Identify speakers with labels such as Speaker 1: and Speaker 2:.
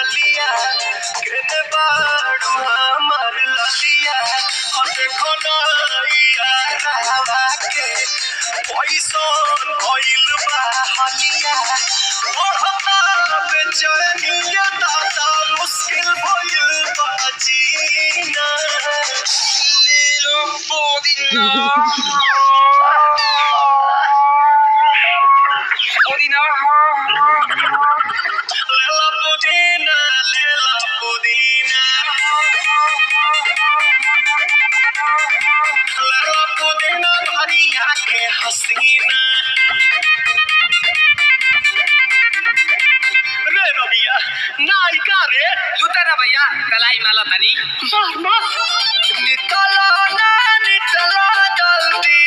Speaker 1: गलिया केने बाड़ू हमर ललिया देखो ना यारावा के पैसन भइल बा हलिया बढ़ता बेचैनिया दादा मुश्किल भइल बा जीना लीलो पुदीना लेला पुदीना लेला पुदीना लेला पुदीना भरिया के हसीना रे रबिया नायिका रे
Speaker 2: लूटा ना भैया कलाई माला तनी
Speaker 1: निकलो ना निकलो जल्दी